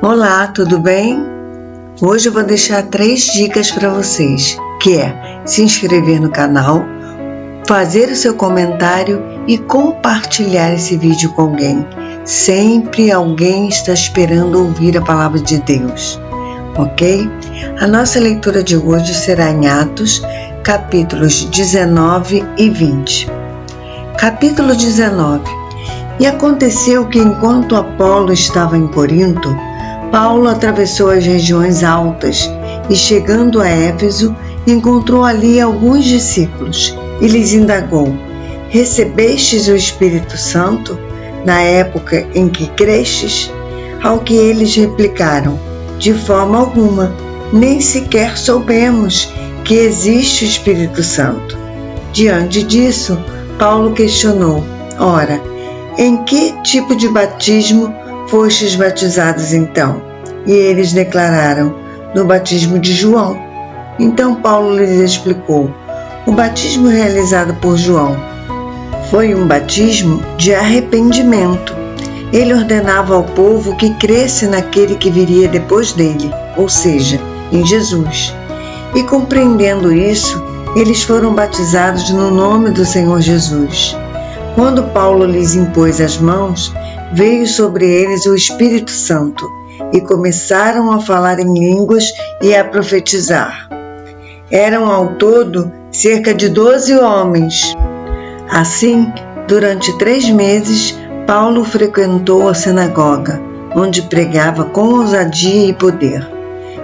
Olá, tudo bem? Hoje eu vou deixar 3 dicas para vocês, que é se inscrever no canal, fazer o seu comentário e compartilhar esse vídeo com alguém. Sempre alguém está esperando ouvir a palavra de Deus, ok? A nossa leitura de hoje será em Atos, capítulos 19 e 20. Capítulo 19. E aconteceu que enquanto Apolo estava em Corinto, Paulo atravessou as regiões altas e, chegando a Éfeso, encontrou ali alguns discípulos e lhes indagou: recebestes o Espírito Santo na época em que crestes? Ao que eles replicaram: de forma alguma, nem sequer soubemos que existe o Espírito Santo. Diante disso, Paulo questionou: ora, em que tipo de batismo fostes batizados então? E eles declararam: no batismo de João. Então Paulo lhes explicou: o batismo realizado por João foi um batismo de arrependimento. Ele ordenava ao povo que cresce naquele que viria depois dele, ou seja, em Jesus. E compreendendo isso, eles foram batizados no nome do Senhor Jesus. Quando Paulo lhes impôs as mãos, veio sobre eles o Espírito Santo e começaram a falar em línguas e a profetizar. Eram ao todo cerca de 12 homens. Assim, durante 3 meses, Paulo frequentou a sinagoga, onde pregava com ousadia e poder,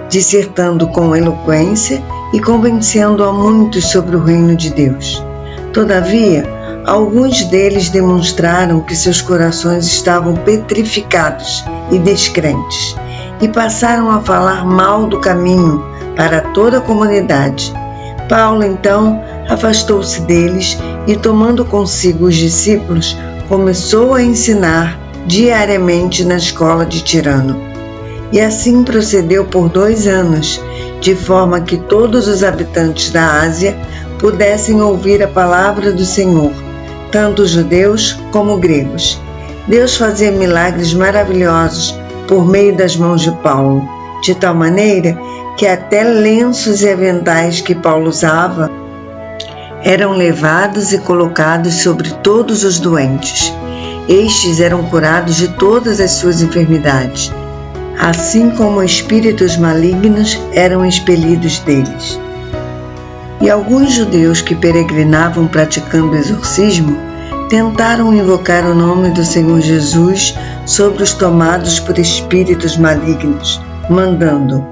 dissertando com eloquência e convencendo a muitos sobre o reino de Deus. Todavia, alguns deles demonstraram que seus corações estavam petrificados e descrentes, e passaram a falar mal do caminho para toda a comunidade. Paulo, então, afastou-se deles e, tomando consigo os discípulos, começou a ensinar diariamente na escola de Tirano. E assim procedeu por 2 anos, de forma que todos os habitantes da Ásia pudessem ouvir a palavra do Senhor, tanto judeus como gregos. Deus fazia milagres maravilhosos por meio das mãos de Paulo, de tal maneira que até lenços e aventais que Paulo usava eram levados e colocados sobre todos os doentes. Estes eram curados de todas as suas enfermidades, assim como espíritos malignos eram expelidos deles. E alguns judeus que peregrinavam praticando exorcismo tentaram invocar o nome do Senhor Jesus sobre os tomados por espíritos malignos, mandando: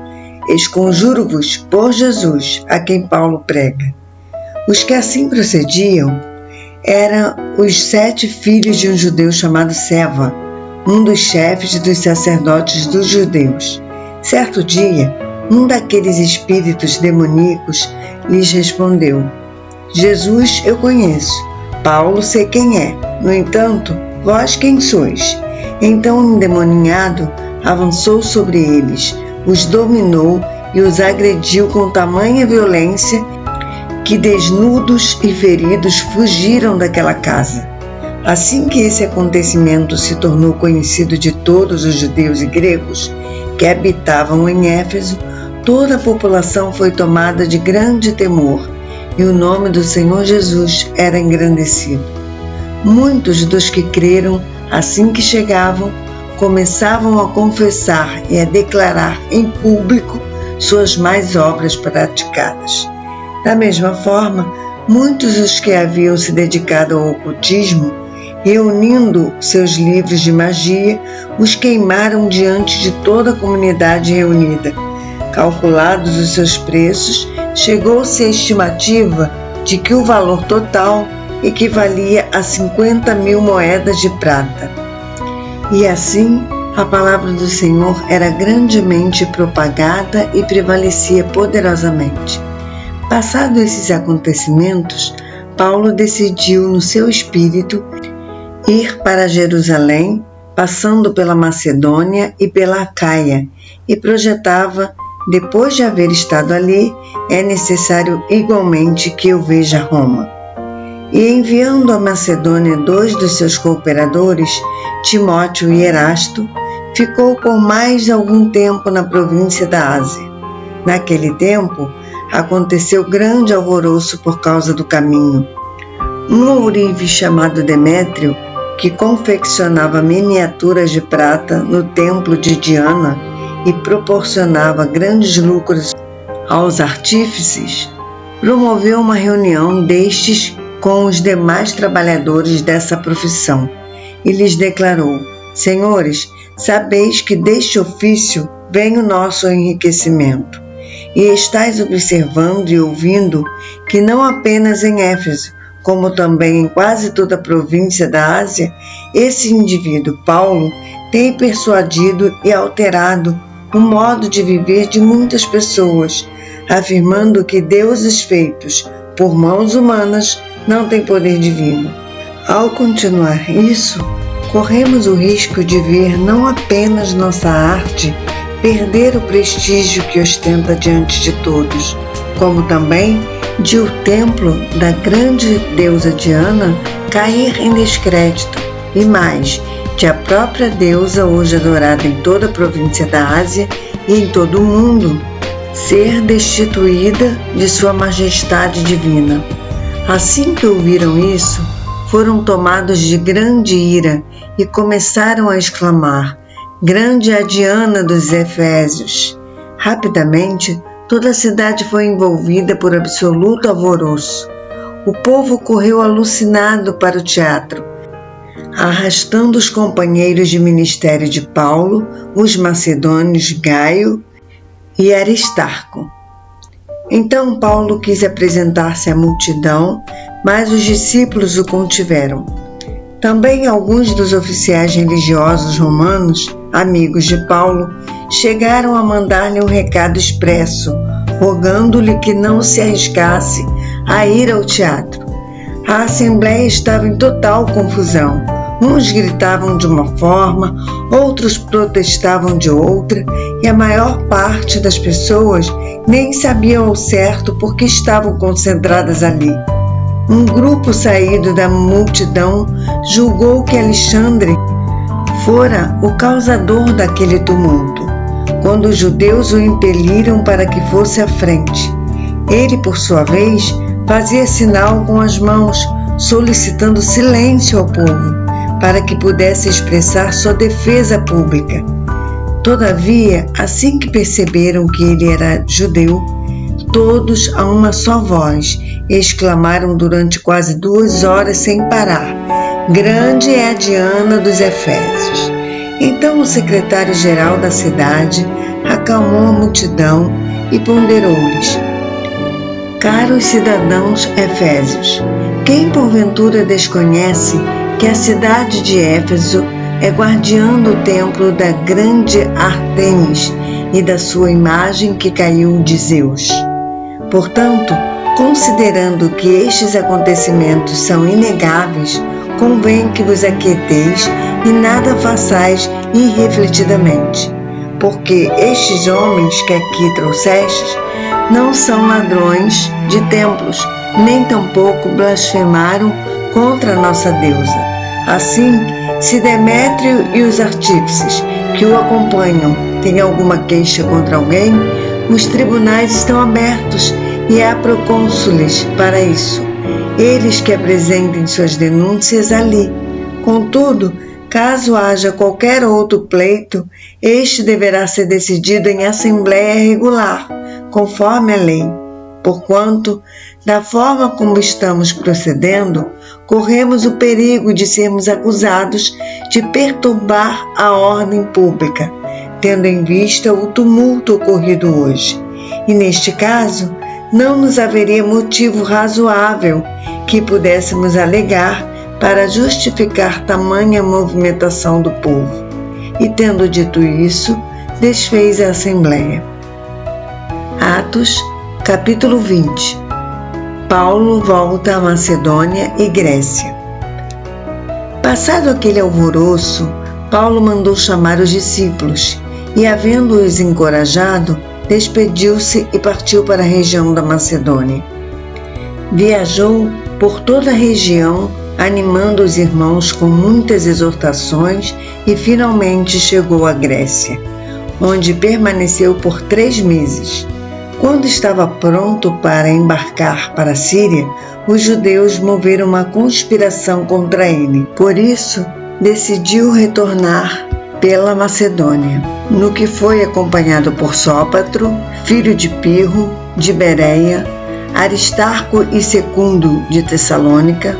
esconjuro-vos por Jesus, a quem Paulo prega. Os que assim procediam eram os 7 filhos de um judeu chamado Seva, um dos chefes dos sacerdotes dos judeus. Certo dia, um daqueles espíritos demoníacos lhes respondeu: Jesus eu conheço, Paulo sei quem é, no entanto, vós quem sois? Então o endemoninhado avançou sobre eles, os dominou e os agrediu com tamanha violência que, desnudos e feridos, fugiram daquela casa. Assim que esse acontecimento se tornou conhecido de todos os judeus e gregos que habitavam em Éfeso, toda a população foi tomada de grande temor e o nome do Senhor Jesus era engrandecido. Muitos dos que creram, assim que chegavam, começavam a confessar e a declarar em público suas más obras praticadas. Da mesma forma, muitos dos que haviam se dedicado ao ocultismo, reunindo seus livros de magia, os queimaram diante de toda a comunidade reunida. Calculados os seus preços, chegou-se à estimativa de que o valor total equivalia a 50.000 moedas de prata. E assim, a palavra do Senhor era grandemente propagada e prevalecia poderosamente. Passados esses acontecimentos, Paulo decidiu no seu espírito ir para Jerusalém, passando pela Macedônia e pela Acaia, e projetava: depois de haver estado ali, é necessário igualmente que eu veja Roma. E enviando à Macedônia 2 dos seus cooperadores, Timóteo e Erasto, ficou por mais algum tempo na província da Ásia. Naquele tempo, aconteceu grande alvoroço por causa do caminho. Um ourive chamado Demétrio, que confeccionava miniaturas de prata no templo de Diana e proporcionava grandes lucros aos artífices, promoveu uma reunião destes com os demais trabalhadores dessa profissão e lhes declarou: Senhores, sabeis que deste ofício vem o nosso enriquecimento, e estáis observando e ouvindo que não apenas em Éfeso, como também em quase toda a província da Ásia, esse indivíduo, Paulo, tem persuadido e alterado o modo de viver de muitas pessoas, afirmando que deuses feitos por mãos humanas não têm poder divino. Ao continuar isso, corremos o risco de ver não apenas nossa arte perder o prestígio que ostenta diante de todos, como também de o templo da grande deusa Diana cair em descrédito, e mais, de a própria deusa, hoje adorada em toda a província da Ásia e em todo o mundo, ser destituída de sua majestade divina. Assim que ouviram isso, foram tomados de grande ira e começaram a exclamar: Grande é a Diana dos Efésios! Rapidamente, toda a cidade foi envolvida por absoluto alvoroço. O povo correu alucinado para o teatro, arrastando os companheiros de ministério de Paulo, os macedônios Gaio e Aristarco. Então Paulo quis apresentar-se à multidão, mas os discípulos o contiveram. Também alguns dos oficiais religiosos romanos, amigos de Paulo, chegaram a mandar-lhe um recado expresso, rogando-lhe que não se arriscasse a ir ao teatro. A assembleia estava em total confusão. Uns gritavam de uma forma, outros protestavam de outra, e a maior parte das pessoas nem sabiam ao certo por que estavam concentradas ali. Um grupo saído da multidão julgou que Alexandre fora o causador daquele tumulto, quando os judeus o impeliram para que fosse à frente. Ele, por sua vez, fazia sinal com as mãos, solicitando silêncio ao povo, para que pudesse expressar sua defesa pública. Todavia, assim que perceberam que ele era judeu, todos a uma só voz exclamaram durante quase 2 horas sem parar: Grande é a Diana dos Efésios! Então o secretário-geral da cidade acalmou a multidão e ponderou-lhes: Caros cidadãos efésios, quem porventura desconhece que a cidade de Éfeso é guardiã do templo da grande Ártemis e da sua imagem que caiu de Zeus? Portanto, considerando que estes acontecimentos são inegáveis, convém que vos aquieteis e nada façais irrefletidamente, porque estes homens que aqui trouxestes não são ladrões de templos, nem tampouco blasfemaram contra a nossa deusa. Assim, se Demétrio e os artífices que o acompanham têm alguma queixa contra alguém, os tribunais estão abertos e há procônsules para isso, eles que apresentem suas denúncias ali. Contudo, caso haja qualquer outro pleito, este deverá ser decidido em assembleia regular, conforme a lei, porquanto, da forma como estamos procedendo, corremos o perigo de sermos acusados de perturbar a ordem pública, tendo em vista o tumulto ocorrido hoje. E neste caso, não nos haveria motivo razoável que pudéssemos alegar para justificar tamanha movimentação do povo. E tendo dito isso, desfez a assembleia. Atos, capítulo 20. Paulo volta à Macedônia e Grécia. Passado aquele alvoroço, Paulo mandou chamar os discípulos e, havendo-os encorajado, despediu-se e partiu para a região da Macedônia. Viajou por toda a região animando os irmãos com muitas exortações e finalmente chegou à Grécia, onde permaneceu por 3 meses. Quando estava pronto para embarcar para a Síria, os judeus moveram uma conspiração contra ele. Por isso, decidiu retornar pela Macedônia, no que foi acompanhado por Sópatro, filho de Pirro, de Bereia, Aristarco e Secundo, de Tessalônica,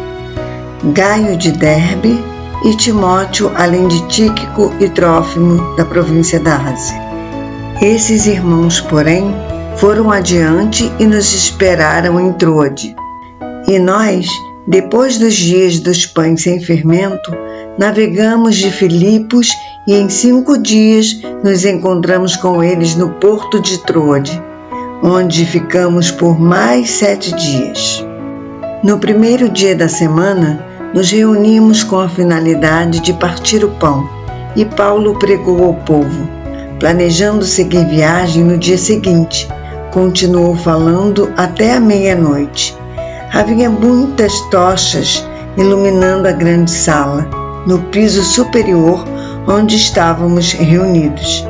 Gaio de Derbe e Timóteo, além de Tíquico e Trófimo, da província da Ásia. Esses irmãos, porém, foram adiante e nos esperaram em Troade. E nós, depois dos dias dos pães sem fermento, navegamos de Filipos e em 5 dias nos encontramos com eles no porto de Troade, onde ficamos por mais 7 dias. No primeiro dia da semana, nos reunimos com a finalidade de partir o pão, e Paulo pregou ao povo. Planejando seguir viagem no dia seguinte, continuou falando até a meia-noite. Havia muitas tochas iluminando a grande sala, no piso superior onde estávamos reunidos.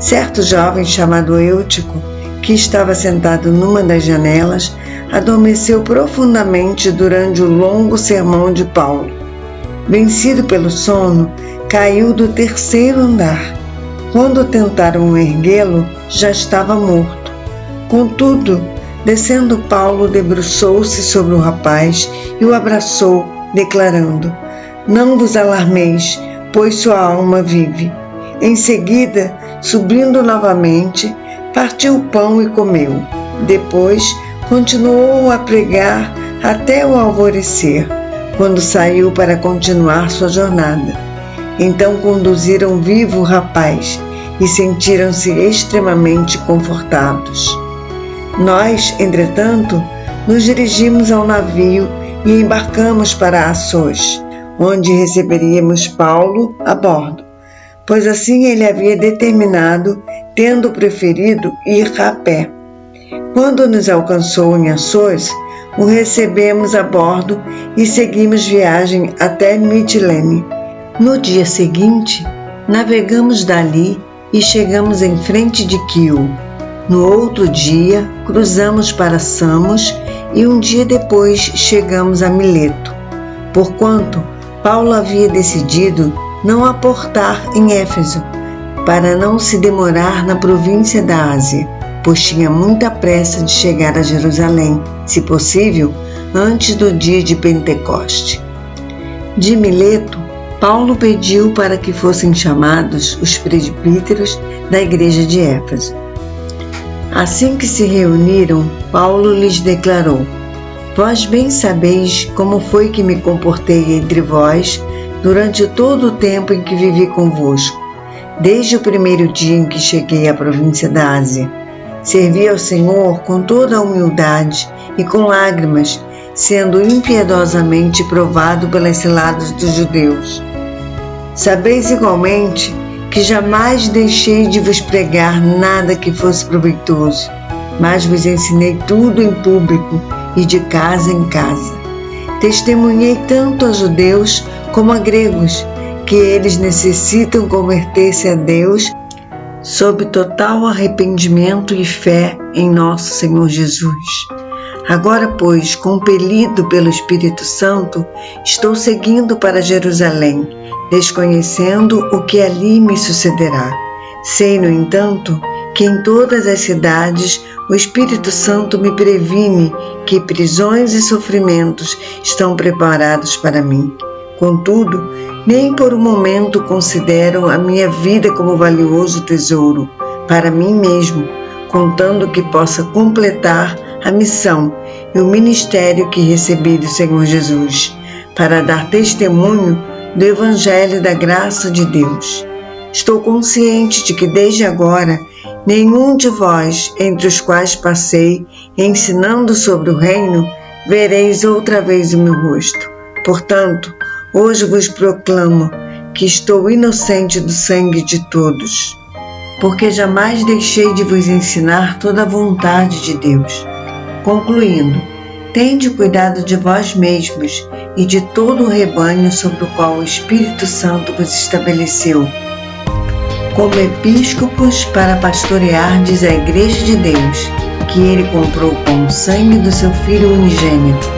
Certo jovem chamado Eutico, que estava sentado numa das janelas, adormeceu profundamente durante o longo sermão de Paulo. Vencido pelo sono, caiu do 3º andar. Quando tentaram erguê-lo, já estava morto. Contudo, descendo Paulo, debruçou-se sobre o rapaz e o abraçou, declarando: "Não vos alarmeis, pois sua alma vive." Em seguida, subindo novamente, partiu o pão e comeu. Depois, continuou a pregar até o alvorecer, quando saiu para continuar sua jornada. Então conduziram vivo o rapaz e sentiram-se extremamente confortados. Nós, entretanto, nos dirigimos ao navio e embarcamos para Assos, onde receberíamos Paulo a bordo, pois assim ele havia determinado, tendo preferido ir a pé. Quando nos alcançou em Assos, o recebemos a bordo e seguimos viagem até Mitilene. No dia seguinte, navegamos dali e chegamos em frente de Quio. No outro dia, cruzamos para Samos e um dia depois chegamos a Mileto, porquanto Paulo havia decidido não aportar em Éfeso, para não se demorar na província da Ásia, pois tinha muita pressa de chegar a Jerusalém, se possível, antes do dia de Pentecoste. De Mileto, Paulo pediu para que fossem chamados os presbíteros da igreja de Éfeso. Assim que se reuniram, Paulo lhes declarou: "Vós bem sabeis como foi que me comportei entre vós durante todo o tempo em que vivi convosco, desde o primeiro dia em que cheguei à província da Ásia. Servi ao Senhor com toda a humildade e com lágrimas, sendo impiedosamente provado pelas ciladas dos judeus. Sabeis igualmente que jamais deixei de vos pregar nada que fosse proveitoso, mas vos ensinei tudo em público e de casa em casa. Testemunhei tanto a judeus como a gregos, que eles necessitam converter-se a Deus sob total arrependimento e fé em nosso Senhor Jesus. Agora, pois, compelido pelo Espírito Santo, estou seguindo para Jerusalém, desconhecendo o que ali me sucederá. Sei, no entanto, que em todas as cidades o Espírito Santo me previne que prisões e sofrimentos estão preparados para mim. Contudo, nem por um momento considero a minha vida como valioso tesouro para mim mesmo, contando que possa completar a missão e o ministério que recebi do Senhor Jesus, para dar testemunho do Evangelho da graça de Deus. Estou consciente de que desde agora nenhum de vós, entre os quais passei ensinando sobre o reino, vereis outra vez o meu rosto. Portanto, hoje vos proclamo que estou inocente do sangue de todos, porque jamais deixei de vos ensinar toda a vontade de Deus. Concluindo, Tende cuidado de vós mesmos e de todo o rebanho sobre o qual o Espírito Santo vos estabeleceu, como episcopos para pastoreardes a Igreja de Deus, que ele comprou com o sangue do seu Filho unigênito.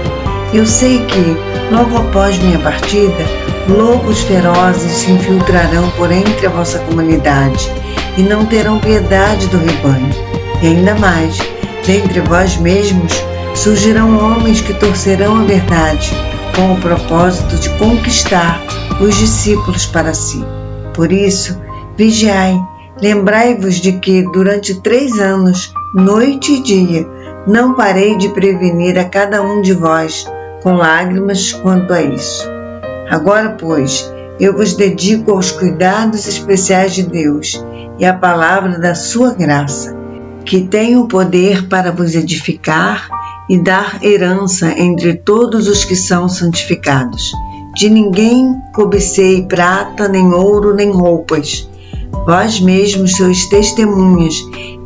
Eu sei que, logo após minha partida, lobos ferozes se infiltrarão por entre a vossa comunidade e não terão piedade do rebanho. E ainda mais, dentre vós mesmos surgirão homens que torcerão a verdade, com o propósito de conquistar os discípulos para si. Por isso, vigiai, lembrai-vos de que durante 3 anos, noite e dia, não parei de prevenir a cada um de vós com lágrimas quanto a isso. Agora, pois, eu vos dedico aos cuidados especiais de Deus e à palavra da sua graça, que tem o poder para vos edificar e dar herança entre todos os que são santificados. De ninguém cobicei prata, nem ouro, nem roupas. Vós mesmos sois testemunhas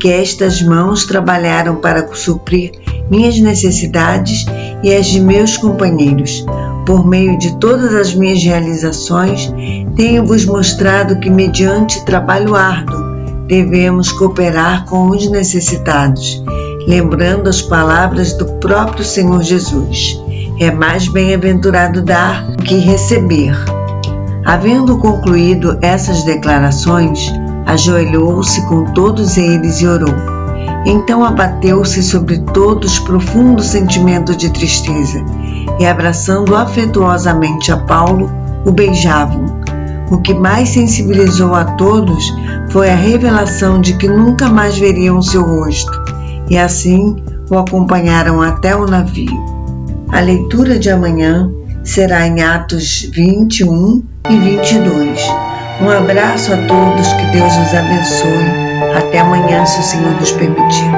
que estas mãos trabalharam para suprir minhas necessidades e as de meus companheiros. Por meio de todas as minhas realizações, tenho-vos mostrado que, mediante trabalho árduo, devemos cooperar com os necessitados, lembrando as palavras do próprio Senhor Jesus. É mais bem-aventurado dar que receber. Havendo concluído essas declarações, ajoelhou-se com todos eles e orou. Então abateu-se sobre todos profundo sentimento de tristeza, e abraçando afetuosamente a Paulo, o beijavam. O que mais sensibilizou a todos foi a revelação de que nunca mais veriam seu rosto, e assim o acompanharam até o navio. A leitura de amanhã será em Atos 21 e 22. Um abraço a todos, que Deus os abençoe. Até amanhã, se o Senhor nos permitir.